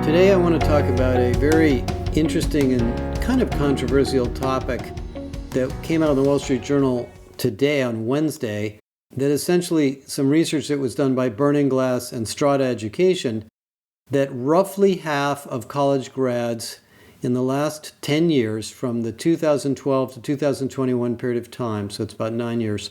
Today I want to talk about a very interesting and kind of controversial topic that came out in the Wall Street Journal today on Wednesday, that essentially some research that was done by Burning Glass and Strada Education, that roughly half of college grads in the last 10 years, from the 2012 to 2021 period of time, so it's about 9 years,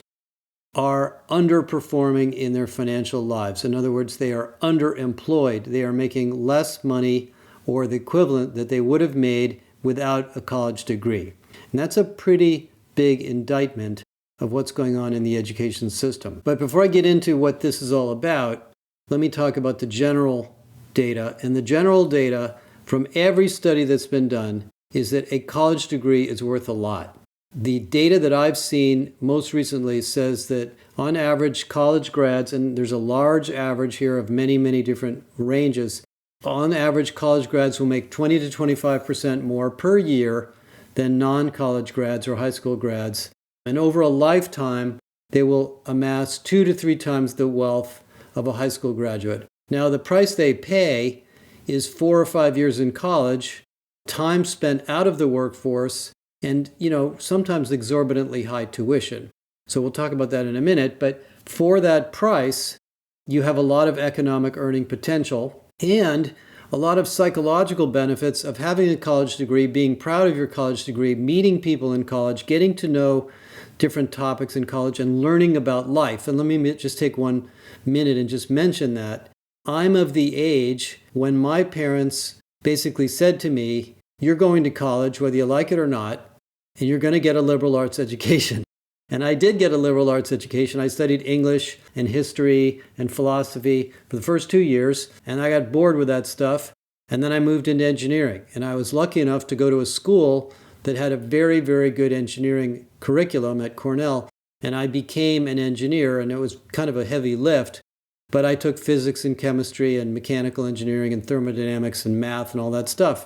are underperforming in their financial lives. In other words, they are underemployed. They are making less money or the equivalent that they would have made without a college degree. And that's a pretty big indictment of what's going on in the education system. But before I get into what this is all about, let me talk about the general data. And the general data from every study that's been done is that a college degree is worth a lot. The data that I've seen most recently says that on average, college grads, and there's a large average here of many, many different ranges, on average, college grads will make 20 to 25% more per year than non-college grads or high school grads. And over a lifetime, they will amass 2 to 3 times the wealth of a high school graduate. Now, the price they pay is 4 or 5 years in college, time spent out of the workforce, and, sometimes exorbitantly high tuition. So we'll talk about that in a minute. But for that price, you have a lot of economic earning potential and a lot of psychological benefits of having a college degree, being proud of your college degree, meeting people in college, getting to know different topics in college, and learning about life. And let me just take 1 minute and just mention that. I'm of the age when my parents basically said to me, "You're going to college whether you like it or not, and you're going to get a liberal arts education." And I did get a liberal arts education. I studied English and history and philosophy for the first 2 years, and I got bored with that stuff. And then I moved into engineering. And I was lucky enough to go to a school that had a very, very good engineering curriculum at Cornell. And I became an engineer, and it was kind of a heavy lift. But I took physics and chemistry and mechanical engineering and thermodynamics and math and all that stuff.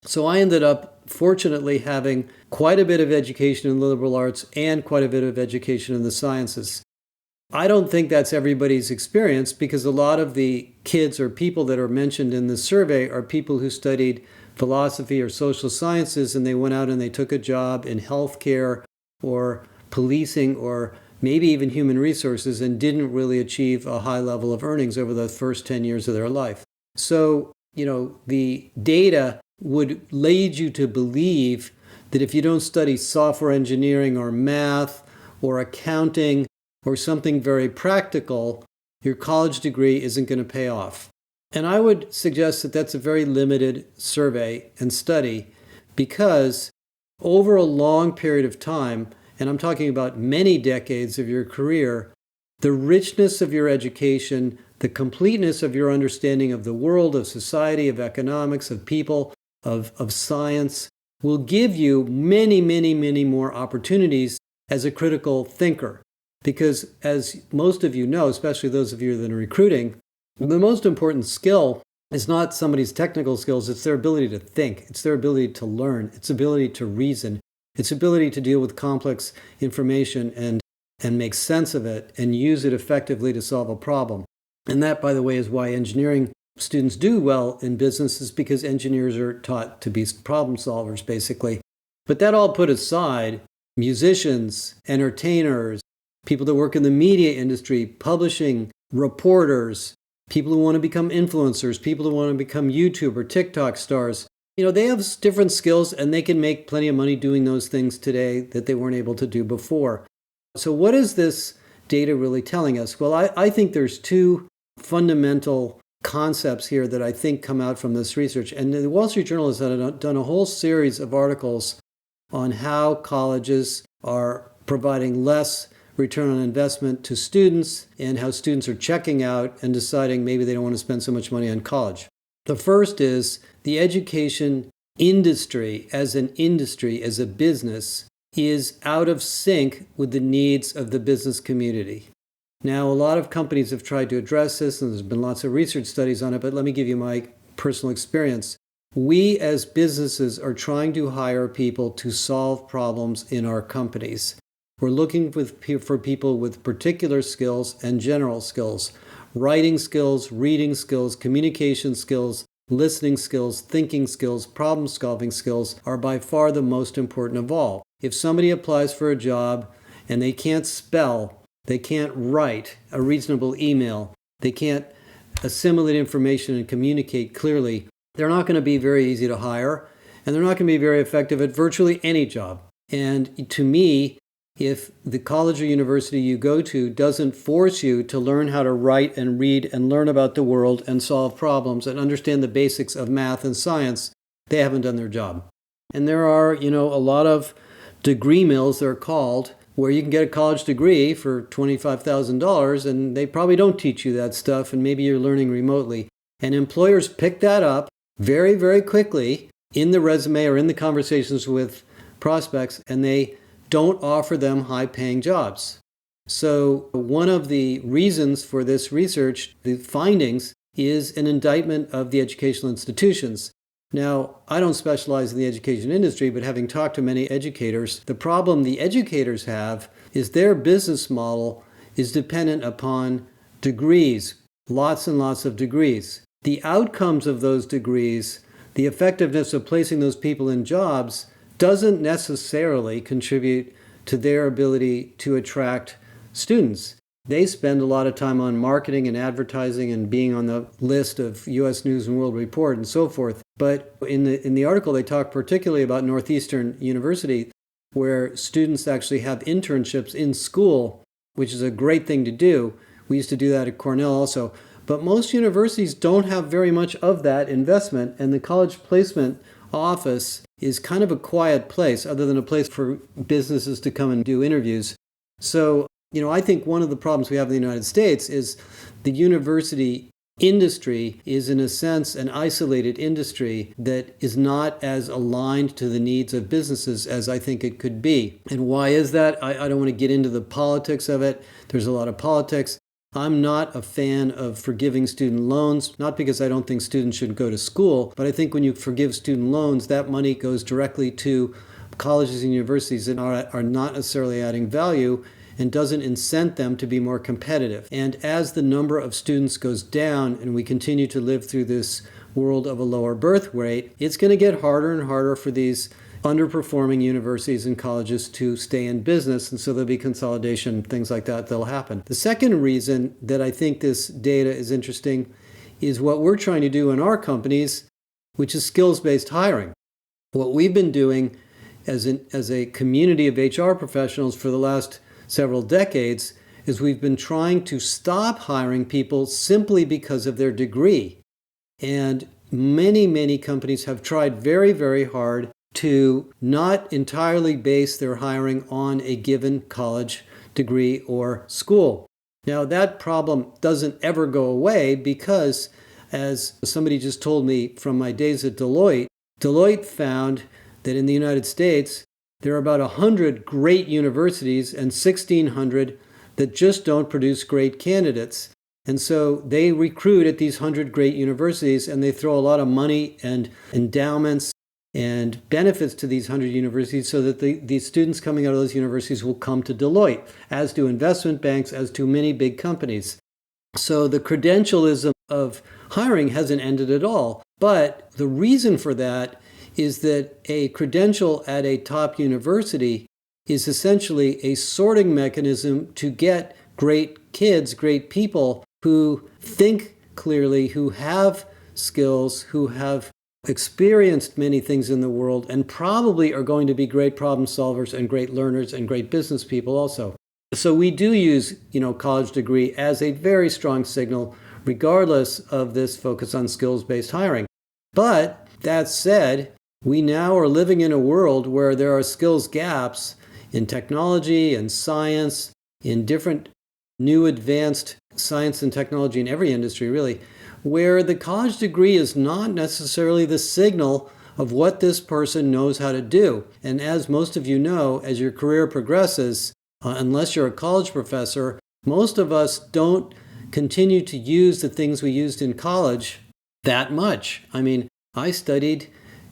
So I ended up, fortunately, having quite a bit of education in liberal arts and quite a bit of education in the sciences. I don't think that's everybody's experience, because a lot of the kids or people that are mentioned in this survey are people who studied philosophy or social sciences, and they went out and they took a job in healthcare or policing or maybe even human resources and didn't really achieve a high level of earnings over the first 10 years of their life. So, the data would lead you to believe that if you don't study software engineering or math or accounting or something very practical, your college degree isn't going to pay off. And I would suggest that that's a very limited survey and study, because over a long period of time, and I'm talking about many decades of your career, the richness of your education, the completeness of your understanding of the world, of society, of economics, of people, of science, will give you many, many, many more opportunities as a critical thinker. Because as most of you know, especially those of you that are recruiting, the most important skill is not somebody's technical skills, it's their ability to think, it's their ability to learn, it's ability to reason, its ability to deal with complex information and make sense of it and use it effectively to solve a problem. And that, by the way, is why engineering students do well in businesses, because engineers are taught to be problem solvers, basically. But that all put aside, musicians, entertainers, people that work in the media industry, publishing, reporters, people who want to become influencers, people who want to become YouTube or TikTok stars, they have different skills, and they can make plenty of money doing those things today that they weren't able to do before. So what is this data really telling us? Well, I think there's 2 fundamental concepts here that I think come out from this research. And the Wall Street Journal has done a whole series of articles on how colleges are providing less return on investment to students and how students are checking out and deciding maybe they don't want to spend so much money on college. The first is the education industry, as a business, is out of sync with the needs of the business community. Now, a lot of companies have tried to address this, and there's been lots of research studies on it, but let me give you my personal experience. We as businesses are trying to hire people to solve problems in our companies. We're looking for people with particular skills and general skills. Writing skills, reading skills, communication skills, listening skills, thinking skills, problem-solving skills are by far the most important of all. If somebody applies for a job and they can't spell, they can't write a reasonable email, they can't assimilate information and communicate clearly, they're not going to be very easy to hire, and they're not going to be very effective at virtually any job. And to me, if the college or university you go to doesn't force you to learn how to write and read and learn about the world and solve problems and understand the basics of math and science, they haven't done their job. And there are, a lot of degree mills, they're called, where you can get a college degree for $25,000 and they probably don't teach you that stuff and maybe you're learning remotely. And employers pick that up very, very quickly in the resume or in the conversations with prospects, and they don't offer them high-paying jobs. So one of the reasons for this research, the findings, is an indictment of the educational institutions. Now, I don't specialize in the education industry, but having talked to many educators, the problem the educators have is their business model is dependent upon degrees, lots and lots of degrees. The outcomes of those degrees, the effectiveness of placing those people in jobs, doesn't necessarily contribute to their ability to attract students. They spend a lot of time on marketing and advertising and being on the list of U.S. News and World Report and so forth. But in the article, they talk particularly about Northeastern University, where students actually have internships in school, which is a great thing to do. We used to do that at Cornell also. But most universities don't have very much of that investment, and the college placement office is kind of a quiet place, other than a place for businesses to come and do interviews. So, I think one of the problems we have in the United States is the university industry is, in a sense, an isolated industry that is not as aligned to the needs of businesses as I think it could be. And why is that? I don't want to get into the politics of it. There's a lot of politics. I'm not a fan of forgiving student loans, not because I don't think students should go to school, but I think when you forgive student loans, that money goes directly to colleges and universities that are not necessarily adding value and doesn't incent them to be more competitive. And as the number of students goes down and we continue to live through this world of a lower birth rate, it's going to get harder and harder for these underperforming universities and colleges to stay in business, and so there'll be consolidation, things like that that'll happen. The second reason that I think this data is interesting is what we're trying to do in our companies, which is skills-based hiring. What we've been doing as a community of HR professionals for the last several decades is we've been trying to stop hiring people simply because of their degree. And many, many companies have tried very, very hard to not entirely base their hiring on a given college degree or school. Now, that problem doesn't ever go away because, as somebody just told me from my days at Deloitte, Deloitte found that in the United States, there are about 100 great universities and 1,600 that just don't produce great candidates. And so they recruit at these 100 great universities, and they throw a lot of money and endowments and benefits to these 100 universities so that the students coming out of those universities will come to Deloitte, as do investment banks, as do many big companies. So the credentialism of hiring hasn't ended at all. But the reason for that is that a credential at a top university is essentially a sorting mechanism to get great kids, great people who think clearly, who have skills, who have experienced many things in the world, and probably are going to be great problem solvers and great learners and great business people also. So we do use, college degree as a very strong signal, regardless of this focus on skills-based hiring. But that said, we now are living in a world where there are skills gaps in technology and science, in different new advanced science and technology in every industry, really, where the college degree is not necessarily the signal of what this person knows how to do. And as most of you know, as your career progresses, unless you're a college professor, most of us don't continue to use the things we used in college that much. I mean, I studied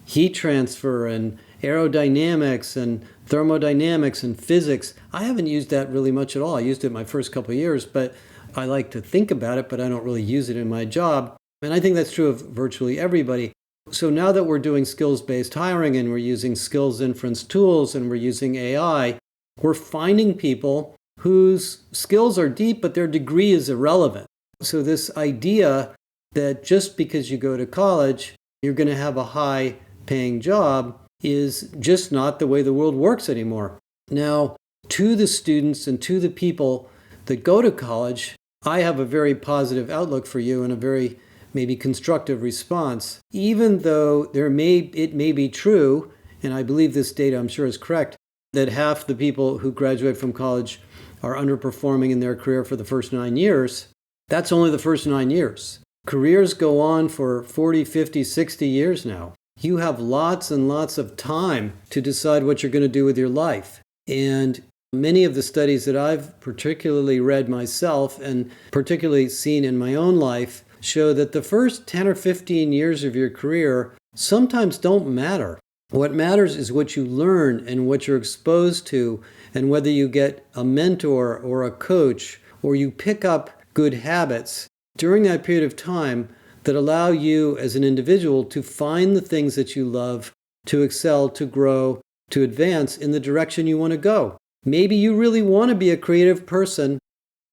heat transfer and aerodynamics and thermodynamics and physics. I haven't used that really much at all. I used it my first couple of years, but I like to think about it, but I don't really use it in my job. And I think that's true of virtually everybody. So now that we're doing skills-based hiring and we're using skills inference tools and we're using AI, we're finding people whose skills are deep, but their degree is irrelevant. So this idea that just because you go to college, you're going to have a high-paying job is just not the way the world works anymore. Now, to the students and to the people that go to college, I have a very positive outlook for you and a very maybe constructive response, even though it may be true, and I believe this data I'm sure is correct, that half the people who graduate from college are underperforming in their career for the first 9 years. That's only the first 9 years. Careers go on for 40, 50, 60 years now. You have lots and lots of time to decide what you're going to do with your life. And many of the studies that I've particularly read myself and particularly seen in my own life show that the first 10 or 15 years of your career sometimes don't matter. What matters is what you learn and what you're exposed to, and whether you get a mentor or a coach or you pick up good habits during that period of time that allow you as an individual to find the things that you love, to excel, to grow, to advance in the direction you want to go. Maybe you really want to be a creative person,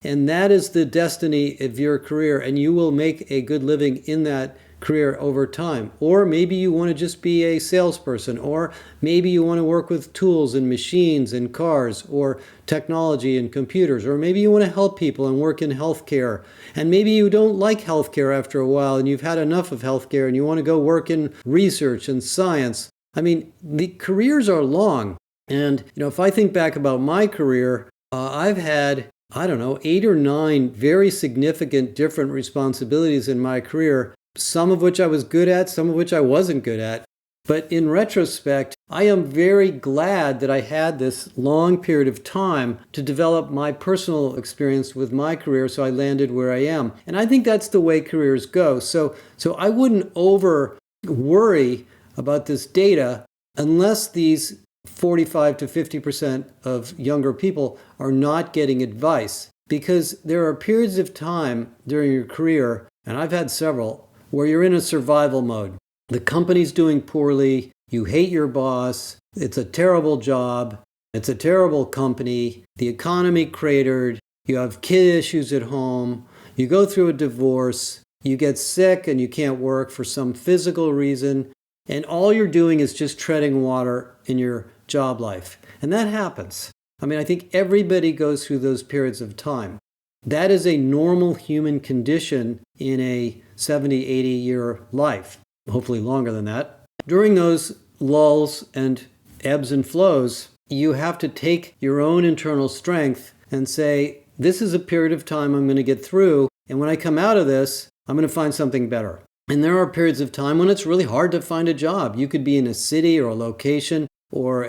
and that is the destiny of your career, and you will make a good living in that career over time. Or maybe you want to just be a salesperson, or maybe you want to work with tools and machines and cars or technology and computers, or maybe you want to help people and work in healthcare. And maybe you don't like healthcare after a while and you've had enough of healthcare and you want to go work in research and science. I mean, the careers are long. And, if I think back about my career, I've had 8 or 9 very significant different responsibilities in my career, some of which I was good at, some of which I wasn't good at. But in retrospect, I am very glad that I had this long period of time to develop my personal experience with my career, so I landed where I am. And I think that's the way careers go. So I wouldn't over worry about this data unless these 45 to 50% of younger people are not getting advice. Because there are periods of time during your career, and I've had several, where you're in a survival mode. The company's doing poorly, you hate your boss, it's a terrible job, it's a terrible company, the economy cratered, you have kid issues at home, you go through a divorce, you get sick and you can't work for some physical reason, and all you're doing is just treading water in your job life. And that happens. I think everybody goes through those periods of time. That is a normal human condition in a 70, 80-year life, hopefully longer than that. During those lulls and ebbs and flows, you have to take your own internal strength and say, this is a period of time I'm going to get through, and when I come out of this, I'm going to find something better. And there are periods of time when it's really hard to find a job. You could be in a city or a location or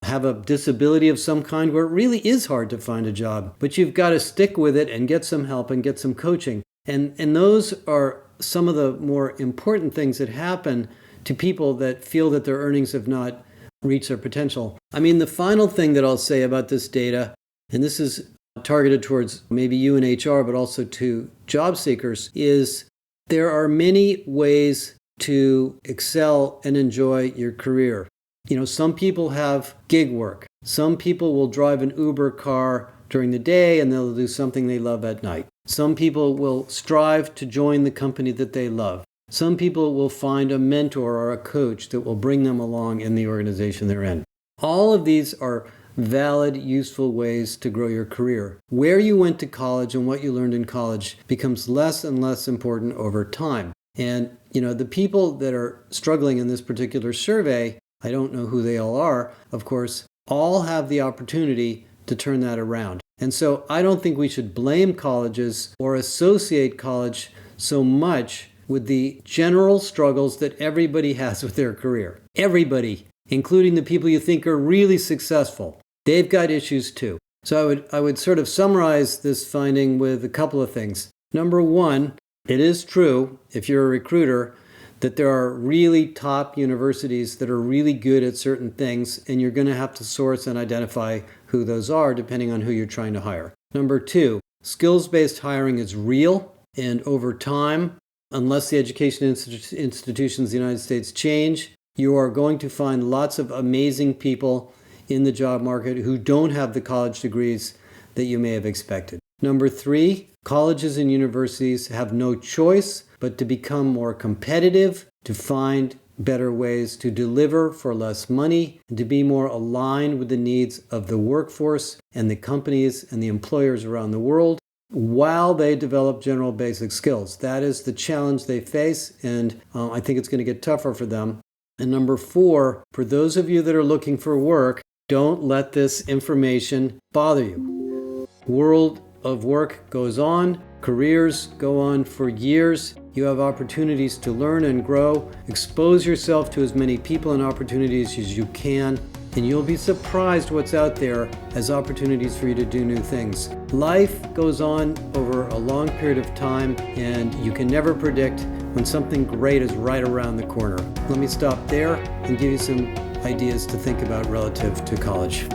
have a disability of some kind where it really is hard to find a job. But you've got to stick with it and get some help and get some coaching. And those are some of the more important things that happen to people that feel that their earnings have not reached their potential. The final thing that I'll say about this data, and this is targeted towards maybe you in HR, but also to job seekers, is there are many ways to excel and enjoy your career. Some people have gig work. Some people will drive an Uber car during the day and they'll do something they love at night. Some people will strive to join the company that they love. Some people will find a mentor or a coach that will bring them along in the organization they're in. All of these are valid, useful ways to grow your career. Where you went to college and what you learned in college becomes less and less important over time. And, the people that are struggling in this particular survey, I don't know who they all are, of course, all have the opportunity to turn that around. And so I don't think we should blame colleges or associate college so much with the general struggles that everybody has with their career. Everybody, including the people you think are really successful, they've got issues too. So I would sort of summarize this finding with a couple of things. Number one, it is true, if you're a recruiter, that there are really top universities that are really good at certain things, and you're going to have to source and identify who those are depending on who you're trying to hire. Number 2, skills-based hiring is real, and over time, unless the education institutions of the United States change, you are going to find lots of amazing people in the job market who don't have the college degrees that you may have expected. Number 3, colleges and universities have no choice but to become more competitive, to find better ways to deliver for less money, and to be more aligned with the needs of the workforce and the companies and the employers around the world while they develop general basic skills. That is the challenge they face, and I think it's going to get tougher for them. And number 4, for those of you that are looking for work, don't let this information bother you. World of work goes on, careers go on for years. You have opportunities to learn and grow. Expose yourself to as many people and opportunities as you can, and you'll be surprised what's out there as opportunities for you to do new things. Life goes on over a long period of time, and you can never predict when something great is right around the corner. Let me stop there and give you some ideas to think about relative to college.